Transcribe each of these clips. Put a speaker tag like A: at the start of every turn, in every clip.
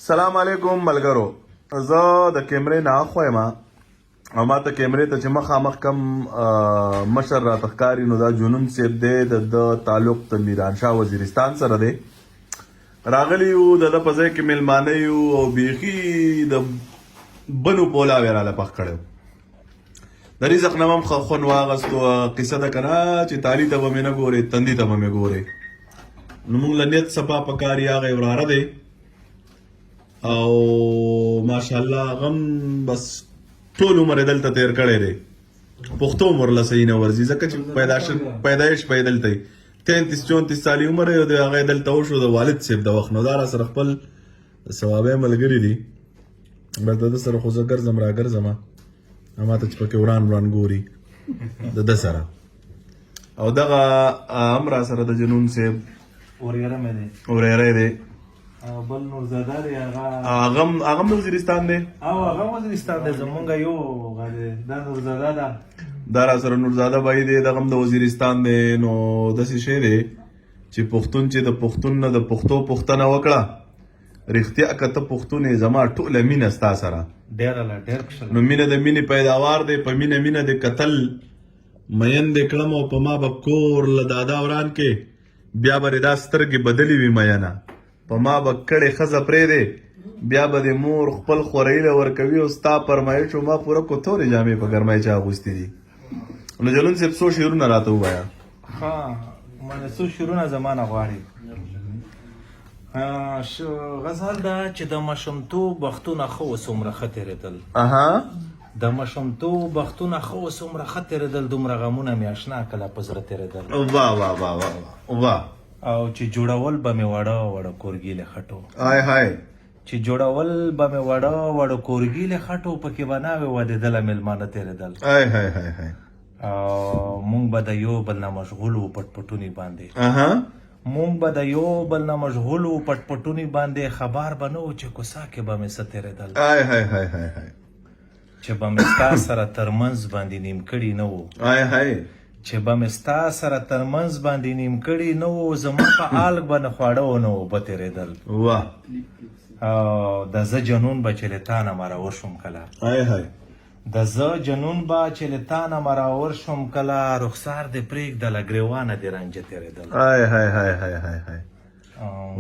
A: سلام علیکم ملګرو. زه د کیمرې نه اخوایم او ما ته کیمرې ته چې مخامخ کم مشر راته ښکاري نو دا جنون صاحب دی. د تعلق د میرانشاه وزیرستان سره دی. راغلی یو د ده په ځای کې میلمانه یو او بیخي د بنو پولاو یې راله پخ کړی. د رزق نه هم خون واغستو. قصه ده که نه چې تالي ته به مې نه ګورې تندي ته به مې ګورې. نو موږ له نیت صفا پکار یې هغه یې وراره دی او ماشاءالله هغه هم بس ټول عمر یې دلته تیر کړی دی. پښتو عمر له صحیح نه ورځي ځکه چې پیدایش په یې دلته وي. 33-34 سالي عمر یې د هغه یې دلته وشو د والد صاحب د وخت نو دا راسره خپل ثوابی ملګري دي. بس د ده سره خو زه ګرځم را ګرځم ما ته چې پکې وران ګوري د ده سره او دغه هم راسره د جنون صاحب ورېری دی.
B: بل نورزاده دی
A: هغه هم د وزیرستان دی
B: او هغه وزیرستان دی. زمونږ یو دا نورزاده ده
A: دا راسره نورزاده بای دی. دغه هم د وزیرستان دی. نو داسې شی دی چې پښتون چې د پښتون نه د پښتو پوښتنه وکړه رښتیا که ته پښتون یې زما ټوله مینه ستا سره
B: ډېر
A: نو مینه د مینې پیداوار دی. په مینه د کتل مین دې کړم او په ما به کور له دادا وران کې بیا به دا سترګې بدلې وي مینه په ما به کړې ښځه پرېږدې بیا به دې مور خپل خورۍ له ورکوي او ستا فرمایشو ما پوره کوتورې جامې په ګرمۍ چا اغوستې دي. نو جلون صاحب څو شعرونه راته ووایه.
B: ها مانه څو شعرونه زمانه غواړي. غزل دا چې د ماشومتوب وختونه ښه اوس هومره ښه تېرېدل. د ماشومتوب وختونه ښه اوس هومره ښه تېرېدل. دومره غمونه مې اشنا کله په زړه تېرېدل.
A: واه واه واه واه واه.
B: او چې جوړول به مې وړه کورګي له خټو.
A: هاي هاي
B: چې جوړول به مې وړه کورګي له خټو پکې به ناوې ودېدله میلمانه تېرېدل.
A: هاي هاي هاي هاي.
B: او مونږ به د یو بل نه مشغول وو پټپټوني باندې. مونږ به د یو بل نه مشغول وو پټپټوني باندې. خبر به نه و چې کوڅه کې به مې څه تېرېدل.
A: هاي هاي هاي هاي هاي.
B: چې به مې ستا سره ترمنځ باندې نیم کړي نه وو.
A: هاي هاي.
B: چې به مې ستا سره ترمنځ باندې نیم کړي نه وو. زما په آلګ به نه خواړه و نه اوبه تېرېدل.
A: واه.
B: او د زه جنون به چې له تا نه مراور شوم کله.
A: هاي هاي.
B: د زه جنون به چې له تا نه مراور شوم کله. رخسار دې پرېږدله ګرېوانه دې رانجه تېرېدل.
A: هاي هاي هاي هاي هاي هاي.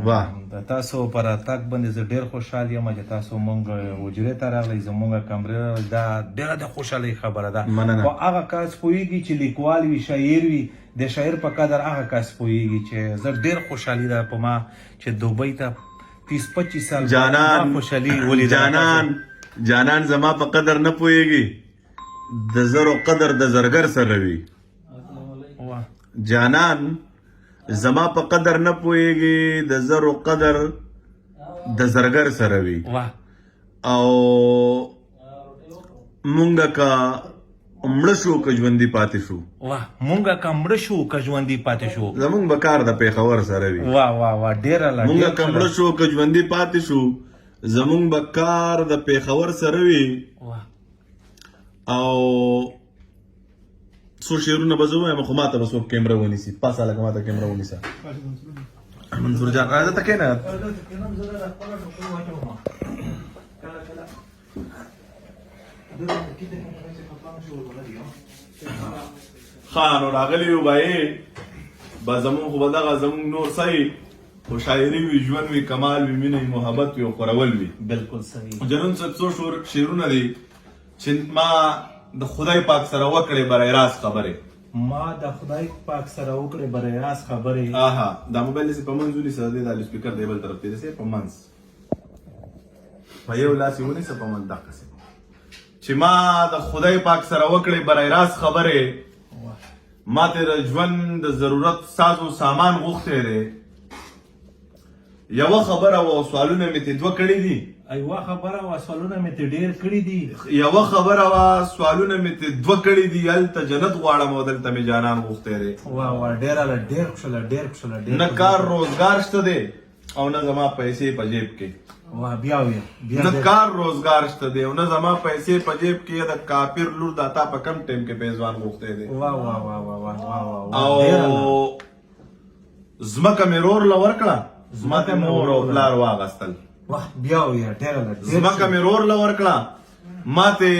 A: واه.
B: د تاسو په راتګ باندې زه ډېر خوشحال یم چې تاسو مونږ حجرې ته راغلی زمونږ کمرې دا ډېره د خوشحالۍ خبره ده. خو هغه کس پوهېږي چې لیکوال وي شاعر وي د شاعر په قدر هغه کس پوهېږي چې زه ډېر خوشحالي ده په ما چې دوبۍ ته 30-25 سال
A: جانان
B: خوشحالي ولیده.
A: جانان زما په قدر نه پوهېږي د زرو قدر د زرګر سره وي. جانان زما په قدر نه پوهېږي د زرو قدر د زرګر سره وي. او مونږه که مړه شو که ژوندي پاتې شو.
B: مونږه که مړه شو که ژوندي پاتې شو.
A: زمونږ به کار د پېښور سره وي.
B: ډېره
A: مونږه که مړه شو که ژوندي پاتې شو زمونږ به کار د پېښور سره وي. او څو شعرونه به زه ووایم خو ماته به څوک کیمره ونیسي. پاس هلکه ماته کیمره ونیسه. منظور جان راځه ته کښېنه. ښه نو راغلي یو بایې به زمونږ خو به دغه زمونږ نور صحیح خو شاعري وي ژوند وي کمال وي مینه وي محبت وي او خورول وي.
B: بالکل صحیح.
A: جنون صاحب څو شعرونه دي چې ما د خدای پاک سره وکړې برای راست خبرې.
B: ما د خدای پاک سره وکړې برای راست خبرې.
A: دا موبایل داسې په منځ ونیسه دی دا سپیکر دی بل طرف ته داسې په منځ په یو لاس یې ونیسه په منځ دقسې چې ما د خدای پاک سره وکړې برای راست خبرې. ما تې د ژوند د ضرورت ساز و سامان غوښتی دی. یوه خبره وه سوالونه مې ترې دوه کړي دي.
B: یوه خبره وه سوالونه مې ترې ډېر کړي دي.
A: یوه خبره وه سوالونه مې ترې دوه کړي دي. هلته جنت غواړم او دلته مې جانان غوښتی دی.
B: ډېر خوشحاله.
A: نه کار روزګار شته دی او نه زما پیسې په جیب کې. نه کار روزګار شته دی او نه زما پیسې په جیب کې. د کافر لور د تا په کم ټایم کې پیزوان غوښتی دی. او ځمکه مې رور له ورکړه زما ته مور او پلار واغستل.
B: واه بیا ویا ډېره لا ډېر
A: زمکه مې رور له ورکړه ماته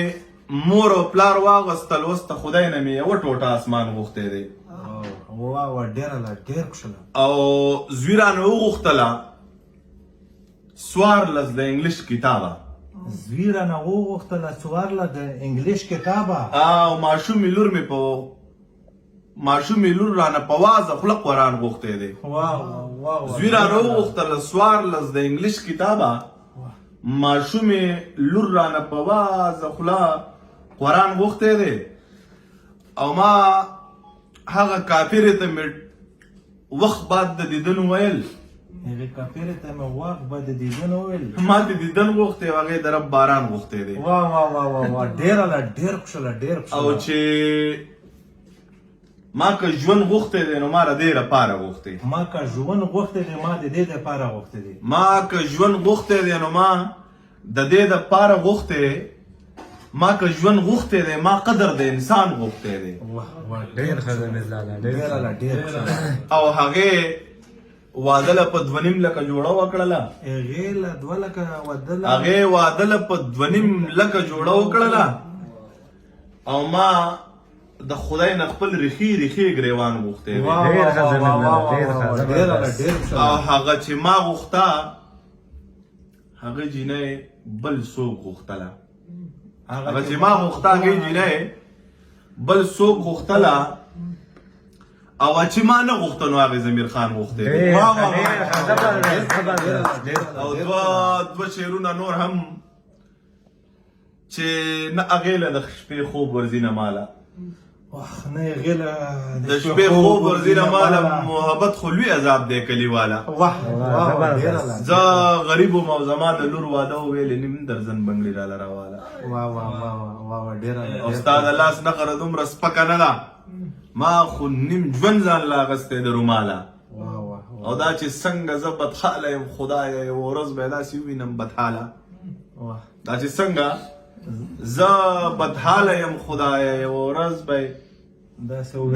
A: مور او پلار واغستل اوس ته خدای نه مې یوه ټوټه اسمان غوښتی دی
B: واه واه ډېره لا ډېر خوشاله
A: او زوی رانه وغوښتله څوارلس د انګلیش کتابه
B: زوی رانه وغوښتله څوارله د انګلیش کتابه
A: او ماشومې لور رانه په وازه خوله قرآن غوښتی دی زوی رانه وغوښتله څوارلس د انګلیش کتابه ماشومې لور رانه په وازه خوله قرآن غوښتی دی او ما هغه کافرې ته مې وخت بعد د دیدن ویل
B: هغې کافرې ته مې وخت بعد د دیدن وویل
A: ما ته دیدن غوښتی او هغې د رب باران غوښتی دی
B: واه واه واه واه واه ډېره لا ډېر خوشاله ډېر خوشاله
A: او چې ما که ژوند غوښتی دی نو ما د دې لپاره غوښتی
B: ما که ژوند غوښتی دی ما د دې دپاره غوښتی دی
A: ما که ژوند غوښتی دی نو ما د دې دپاره غوښتی ما که ژوند غوښتی دی ما قدر د انسان غوښتی دی
B: ډېر ښه دی لالا ډېره لا ډېر خوشاله
A: او هغې واده له په 2.5 لکه جوړه وکړله
B: هغې له 2 لکه واده
A: هغې واده له په 2.5 لکه جوړه وکړله او ما د خدای نه خپل ریښې ګریوان غوښتی دی او هغه چې ما غوښته هغه جینۍ بل څوک غوښتله هغه چې ما غوښته هغې جینۍ بل څوک غوښتله او چې ما نه غوښته نو هغې ضمیر خان غوښتی دی او دوه شعرونه نور هم چې نه هغې له د شپې خوب ورځي نه ماله
B: نه هغې له
A: د شپې خوب ورځي نه ماله محبت خو لوی عذاب دی کلیواله زه غریب وم او زما د لور واده وویلې نیم درزن بنګړي راله راواله او ستا د لاس نخره دومره سپکه نه ده ما خو نیم ژوند ځان لا اغستی د روماله او دا چې څنګه زه بدحاله یم خدایه یوه ورځ به یې داسې ووینم بدحاله دا چې څنګه زه بدحاله یم خدایه یوه ورځ به یې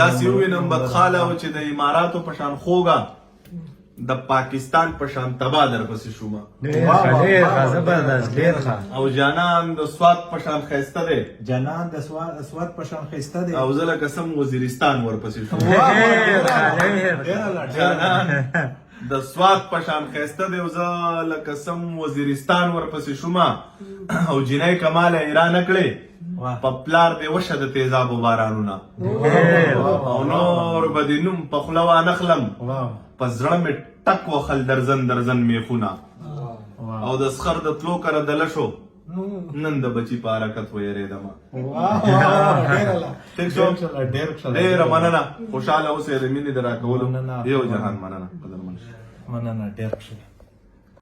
A: داسې ووینم بدحاله او چې د اماراتو په شان خوږه د پاکستان په شان تبا درپسې شومه او جانان د سوات په شان ښایسته دی
B: جانان د سوات په شان ښایسته دی
A: او زه لکه سم وزیرستان ورپسې شوم جانان د سوات په شان ښایسته دی او زه لکه سم وزیرستان ورپسې شومه او جینۍ کماله ایرانه کړې په پلار دې وشه د تیزابو بارانونه او نور به دې نوم په خوله وانخلم په زړه مې ټک وخل درزن میخونه او د سخر د تلو کره دله شو نن د بچی په حرکت ویرېدمه ډېره مننه خوشحاله اوسئ د مینې د راکولو یو جهان مننه
B: مننه ډېر ښه